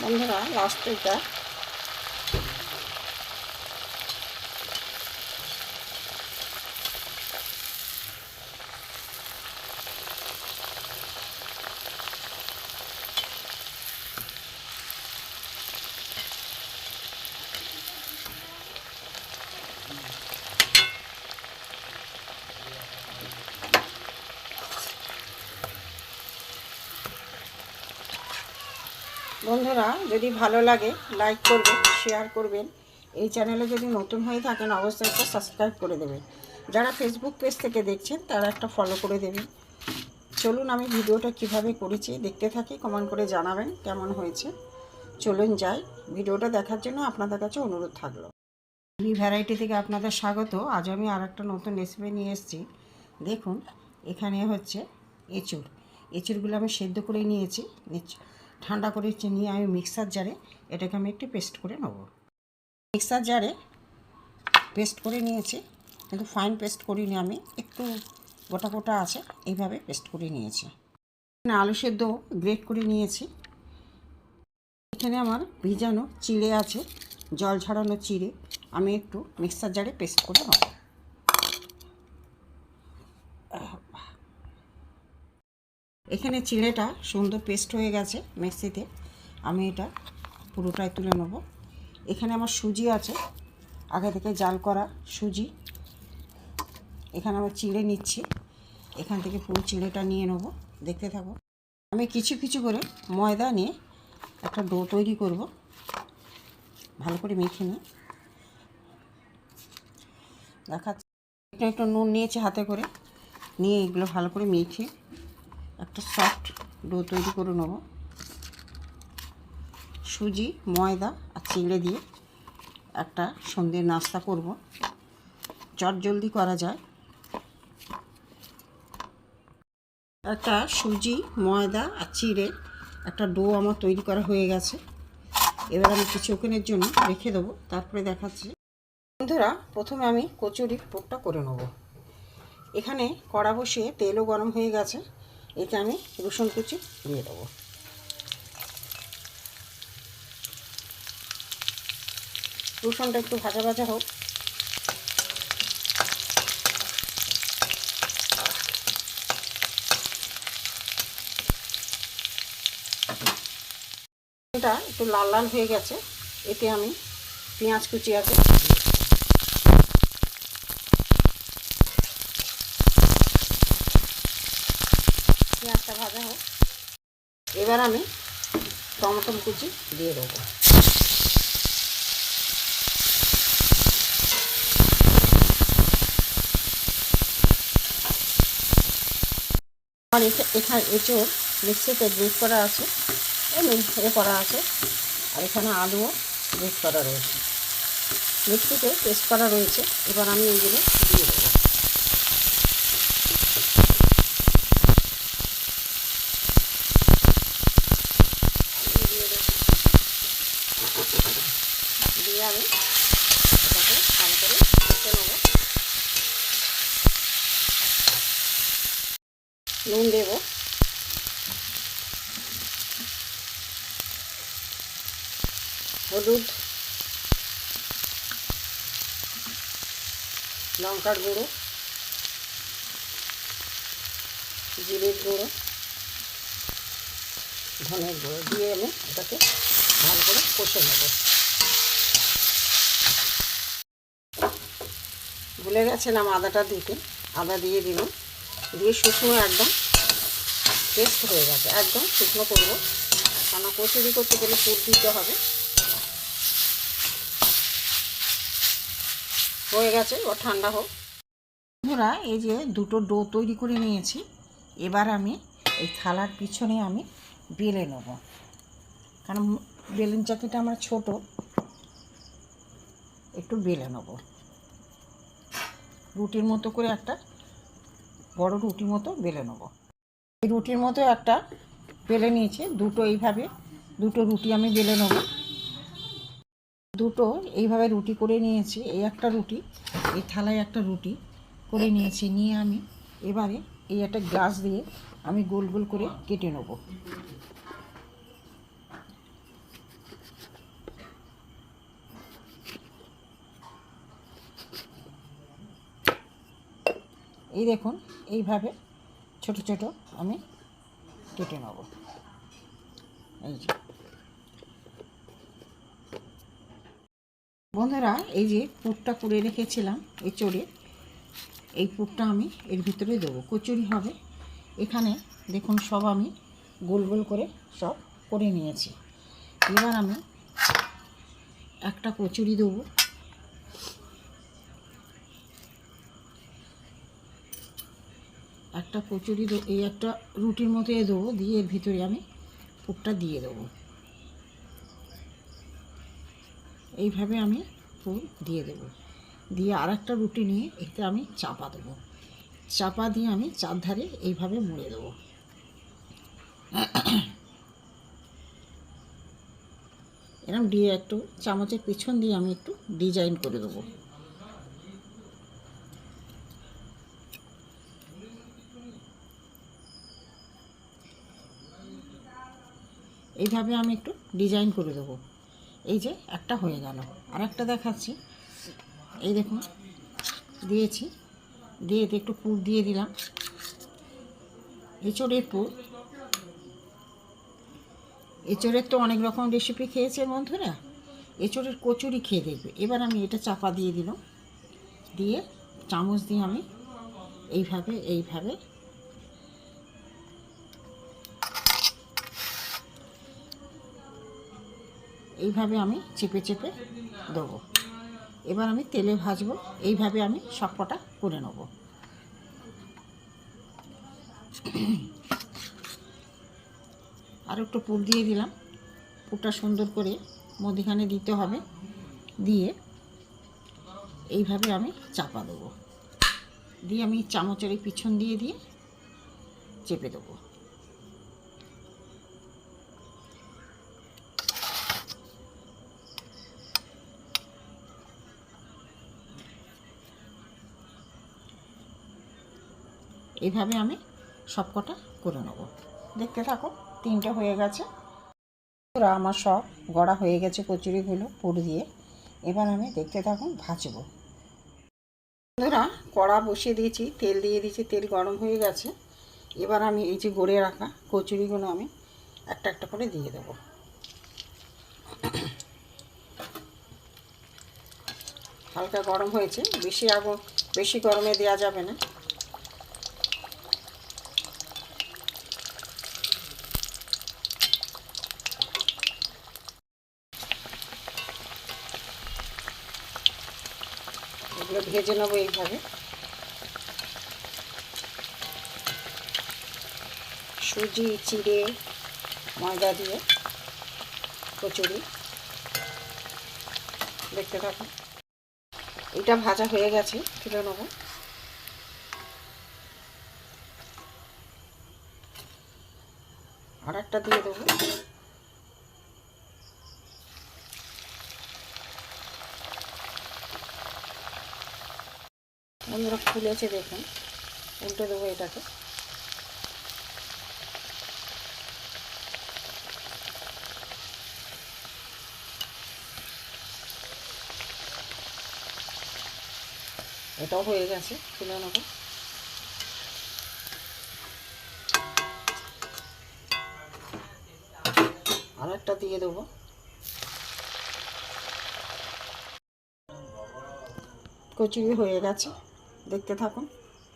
বন্ধুরা লাস্ট এটা বন্ধুরা যদি ভালো লাগে লাইক করবেন, শেয়ার করবেন। এই চ্যানেলে যদি নতুন হয়ে থাকেন অবশ্যই একটা সাবস্ক্রাইব করে দেবেন। যারা ফেসবুক পেজ থেকে দেখছেন তারা একটা ফলো করে দেবেন। চলুন আমি ভিডিওটা কিভাবে করেছি দেখতে থাকি, কমেন্ট করে জানাবেন কেমন হয়েছে। চলুন যাই, ভিডিওটা দেখার জন্য আপনাদের কাছে অনুরোধ থাকলো। এই ভ্যারাইটি থেকে আপনাদের স্বাগত। আজ আমি আর একটা নতুন রেসিপি নিয়ে এসেছি। দেখুন, এখানে হচ্ছে এঁচুড়। এঁচুড়গুলো আমি সেদ্ধ করে নিয়েছি, ঠান্ডা করে নিয়ে আমি মিক্সার জারে এটাকে আমি একটু পেস্ট করে নেব। মিক্সার জারে পেস্ট করে নিয়েছি, কিন্তু ফাইন পেস্ট করিনি, আমি একটু গোটা গোটা আছে এইভাবে পেস্ট করে নিয়েছি। এখানে আলু সেদ্ধ গ্রেট করে নিয়েছি। এখানে আমার ভিজানো চিড়ে আছে, জল ঝরানো চিড়ে আমি একটু মিক্সার জারে পেস্ট করে নেব। এখানে চিড়েটা সুন্দর পেস্ট হয়ে গেছে মিক্সিতে, আমি এটা পুরোটাই তুলে নেব। এখানে আমার সুজি আছে, আগে থেকে জাল করা সুজি। এখানে আমার চিড়ে নিচ্ছি, এখান থেকে পুরো চিড়েটা নিয়ে নেব, দেখতে থাকো। আমি কিছু কিছু করে ময়দা নিয়ে একটা ডো তৈরি করব, ভালো করে মেখে নিয়ে দেখাচ্ছি। একটু একটু নুন নিয়েছি হাতে করে, নিয়ে এগুলো ভালো করে মেখে একটা সফট ডো তৈরি করে নেব। সুজি, ময়দা আর চিড়ে দিয়ে একটা সন্ধ্যের নাস্তা করব, চট জলদি করা যায়। একটা সুজি, ময়দা আর চিড়ে একটা ডো আমার তৈরি করা হয়ে গেছে। এবার আমি কিছুক্ষণের জন্য রেখে দেবো, তারপরে দেখাচ্ছি। বন্ধুরা, প্রথমে আমি কচুরির পুরটা করে নেব। এখানে কড়া বসিয়ে তেলও গরম হয়ে গেছে, এতে আমি রসুন কুচি দিয়ে দেবো। রসুনটা একটু ভাজা ভাজা হোক। এটা একটু লাল লাল হয়ে গেছে, এতে আমি পেঁয়াজ কুচি আছে, পেঁয়াজটা ভাজা হোক। এবার আমি টমেটো কুচি দিয়ে দেবো। আর এখানে এঁচোড় মিক্সিতে গ্রেট করা আছে, করা আছে, আর এখানে আলুও গ্রেট করা রয়েছে, মিক্সিতে পেস্ট করা রয়েছে। এবার আমি এইগুলো দিয়ে দেবো। দিয়ে আমি এটাকে ভালো করে কষে নেবো। নুন দেবো, হলুদ, লঙ্কার গুঁড়ো, জিরের গুঁড়ো, ধনের গুঁড়ো দিয়ে আমি এটাকে ভালো করে কষে নেব। ভুলে গেছিলাম আদাটা দিতে, আদা দিয়ে দিলাম, দিয়ে শুকনো একদম পেস্ট হয়ে গেছে, একদম শুকনো করবো, কেন কচুরি করতে গেলে পুর দিতে হবে। হয়ে গেছে, ও ঠান্ডা হোক। বন্ধুরা, এই যে দুটো ডো তৈরি করে নিয়েছি, এবার আমি এই থালার পিছনে আমি বেলে নেব, কারণ বেলুন চাকিটা আমার ছোট, একটু বেলে নেব। রুটির মতো করে একটা বড় রুটির মতো বেলে নেব। এই রুটির মতো একটা বেলে নিয়েছি, দুটো এইভাবে দুটো রুটি আমি বেলে নেব। দুটো এইভাবে রুটি করে নিয়েছি, এই একটা রুটি, এই থালায় একটা রুটি করে নিয়েছি, নিয়ে আমি এবারে এই একটা গ্লাস দিয়ে আমি গোল গোল করে কেটে নেব। এই দেখুন এইভাবে ছোট ছোট আমি কেটে নেব। এই যে বন্ধুরা, এই যে পুরটা করে রেখেছিলাম এঁচোড়ে, এই পুরটা আমি এর ভিতরে দেবো। কচুরি হবে এখানে, দেখুন সব আমি গোল গোল করে সব করে নিয়েছি। এবার আমি একটা কচুরি দেবো, একটা কচুরি এই একটা রুটির মতো দেবো, দিয়ে এর ভিতরে আমি পুরটা দিয়ে দেবো। এইভাবে আমি পুর দিয়ে দেবো, দিয়ে আর একটা রুটি নিয়ে এতে আমি চাপা দেবো। চাপা দিয়ে আমি চারধারে এইভাবে মুড়ে দেবো। এরকম দিয়ে একটু চামচের পিছন দিয়ে আমি একটু ডিজাইন করে দেবো। এইভাবে আমি একটু ডিজাইন করে দেবো। এই যে একটা হয়ে গেল, আর একটা দেখাচ্ছি। এই দেখুন দিয়েছি, দিয়ে এতে একটু পুর দিয়ে দিলাম, এঁচোড়ের পুর। এঁচোড়ের তো অনেক রকম রেসিপি খেয়েছে বন্ধুরা, এঁচোড়ের কচুরি খেয়ে দেখবে। এবার আমি এটা চাপা দিয়ে দিলাম, দিয়ে চামচ দিয়ে আমি এইভাবে এইভাবে এইভাবে আমি চেপে চেপে দেবো। এবার আমি তেলে ভাজবো। এইভাবে আমি সবকটা করে নেব। আর একটু পুর দিয়ে দিলাম, পুরটা সুন্দর করে মধ্যিখানে দিতে হবে, দিয়ে এইভাবে আমি চাপা দেবো, দিয়ে আমি চামচের পিছন দিয়ে দিয়ে চেপে দেবো। এইভাবে আমি সবকটা করে নেব। দেখতে থাকো, তিনটে হয়ে গেছে। আমার সব গড়া হয়ে গেছে কচুরিগুলো পুর দিয়ে। এবার আমি দেখতে থাকুন ভাজবো। বন্ধুরা, কড়া বসিয়ে দিয়েছি, তেল দিয়ে দিয়েছি, তেল গরম হয়ে গেছে। এবার আমি এই যে গড়ে রাখা কচুরিগুলো আমি একটা একটা করে দিয়ে দেবো। হালকা গরম হয়েছে, বেশি গরমে দেওয়া যাবে না। এগুলো ভেজে নেবো এইভাবে। সুজি চিড়ে ময়দা দিয়ে কচুরি, দেখতে থাকুন। এটা ভাজা হয়ে গেছে, তুলে নেবো। আর একটা দিয়ে দেবো। বন্ধুরা ফুলেছে দেখুন, উল্টে দেবো এটাকে। এটাও হয়ে গেছে, তুলে নেব। আর একটা দিয়ে দেবো। কচুরি হয়ে গেছে, দেখতে থাকুন।